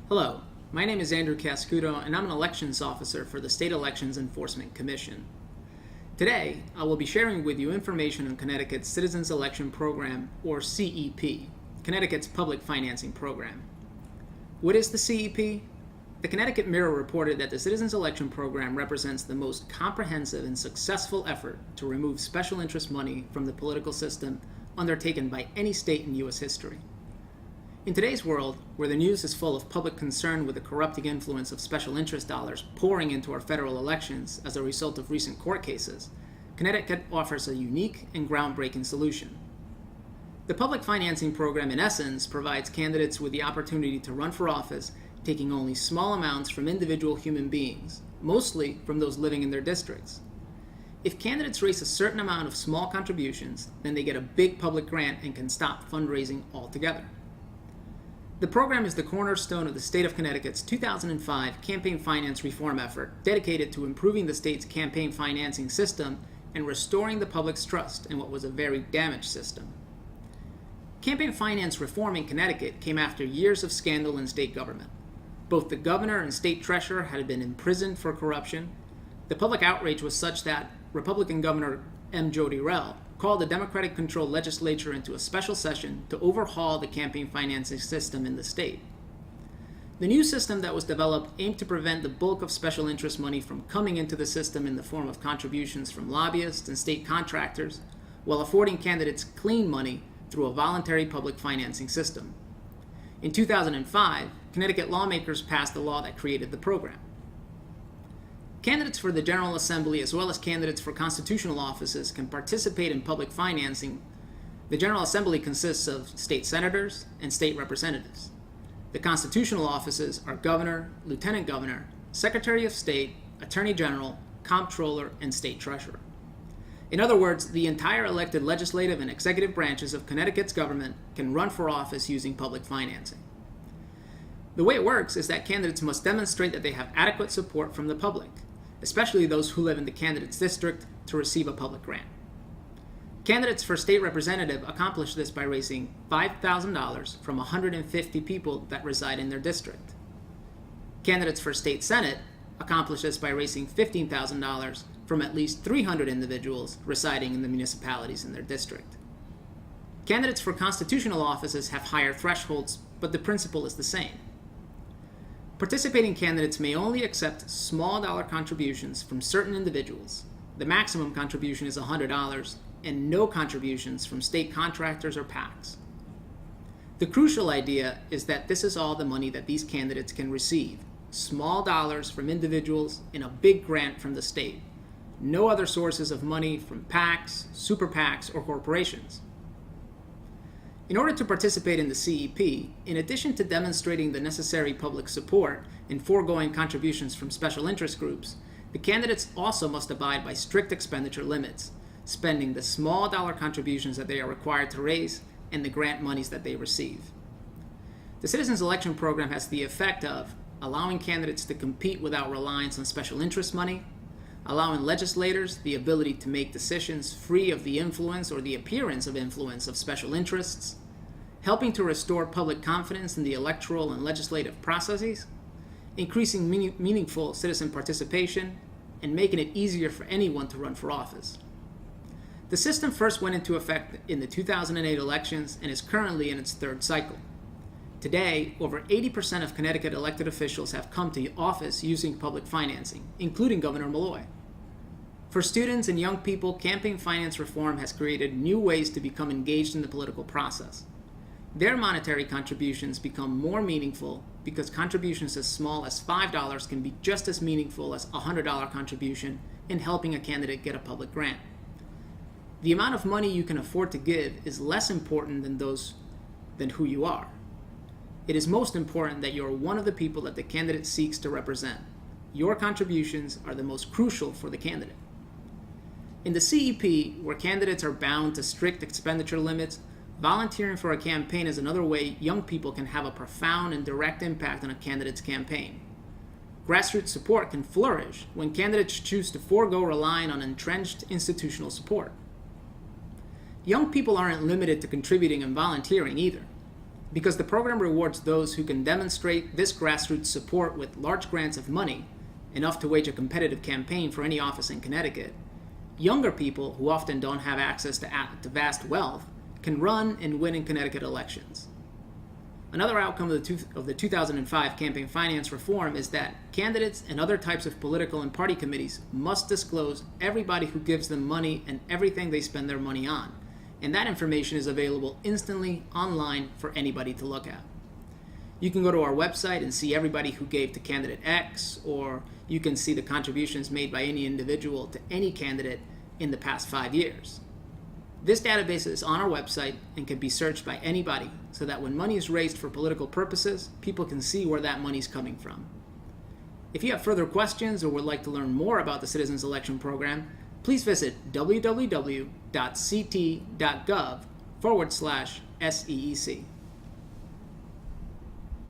Hello, my name is Andrew Cascudo, and I'm an elections officer for the State Elections Enforcement Commission. Today, I will be sharing with you information on Connecticut's Citizens Election Program, or CEP, Connecticut's public financing program. What is the CEP? The Connecticut Mirror reported that the Citizens Election Program represents the most comprehensive and successful effort to remove special interest money from the political system undertaken by any state in U.S. history. In today's world, where the news is full of public concern with the corrupting influence of special interest dollars pouring into our federal elections as a result of recent court cases, Connecticut offers a unique and groundbreaking solution. The public financing program, in essence, provides candidates with the opportunity to run for office taking only small amounts from individual human beings, mostly from those living in their districts. If candidates raise a certain amount of small contributions, then they get a big public grant and can stop fundraising altogether. The program is the cornerstone of the state of Connecticut's 2005 campaign finance reform effort dedicated to improving the state's campaign financing system and restoring the public's trust in what was a very damaged system. Campaign finance reform in Connecticut came after years of scandal in state government. Both the governor and state treasurer had been imprisoned for corruption. The public outrage was such that Republican Governor M. Jody Rell called the Democratic-controlled legislature into a special session to overhaul the campaign financing system in the state. The new system that was developed aimed to prevent the bulk of special interest money from coming into the system in the form of contributions from lobbyists and state contractors, while affording candidates clean money through a voluntary public financing system. In 2005, Connecticut lawmakers passed a law that created the program. Candidates for the General Assembly, as well as candidates for constitutional offices, can participate in public financing. The General Assembly consists of state senators and state representatives. The constitutional offices are governor, lieutenant governor, secretary of state, attorney general, comptroller, and state treasurer. In other words, the entire elected legislative and executive branches of Connecticut's government can run for office using public financing. The way it works is that candidates must demonstrate that they have adequate support from the public, especially those who live in the candidate's district, to receive a public grant. Candidates for state representative accomplish this by raising $5,000 from 150 people that reside in their district. Candidates for state senate accomplish this by raising $15,000 from at least 300 individuals residing in the municipalities in their district. Candidates for constitutional offices have higher thresholds, but the principle is the same. Participating candidates may only accept small dollar contributions from certain individuals. The maximum contribution is $100, and no contributions from state contractors or PACs. The crucial idea is that this is all the money that these candidates can receive: small dollars from individuals and a big grant from the state. No other sources of money from PACs, super PACs, or corporations. In order to participate in the CEP, in addition to demonstrating the necessary public support and foregoing contributions from special interest groups, the candidates also must abide by strict expenditure limits, spending the small dollar contributions that they are required to raise and the grant monies that they receive. The Citizens Election Program has the effect of allowing candidates to compete without reliance on special interest money, allowing legislators the ability to make decisions free of the influence or the appearance of influence of special interests, helping to restore public confidence in the electoral and legislative processes, increasing meaningful citizen participation, and making it easier for anyone to run for office. The system first went into effect in the 2008 elections and is currently in its third cycle. Today, over 80% of Connecticut elected officials have come to office using public financing, including Governor Malloy. For students and young people, campaign finance reform has created new ways to become engaged in the political process. Their monetary contributions become more meaningful because contributions as small as $5 can be just as meaningful as a $100 contribution in helping a candidate get a public grant. The amount of money you can afford to give is less important than who you are. It is most important that you are one of the people that the candidate seeks to represent. Your contributions are the most crucial for the candidate. In the CEP, where candidates are bound to strict expenditure limits, volunteering for a campaign is another way young people can have a profound and direct impact on a candidate's campaign. Grassroots support can flourish when candidates choose to forego relying on entrenched institutional support. Young people aren't limited to contributing and volunteering either. Because the program rewards those who can demonstrate this grassroots support with large grants of money, enough to wage a competitive campaign for any office in Connecticut, younger people who often don't have access to vast wealth can run and win in Connecticut elections. Another outcome of the 2005 campaign finance reform is that candidates and other types of political and party committees must disclose everybody who gives them money and everything they spend their money on, and that information is available instantly online for anybody to look at. You can go to our website and see everybody who gave to candidate X, or you can see the contributions made by any individual to any candidate in the past 5 years. This database is on our website and can be searched by anybody so that when money is raised for political purposes, people can see where that money is coming from. If you have further questions or would like to learn more about the Citizens Election Program, please visit www.ct.gov/SEEC.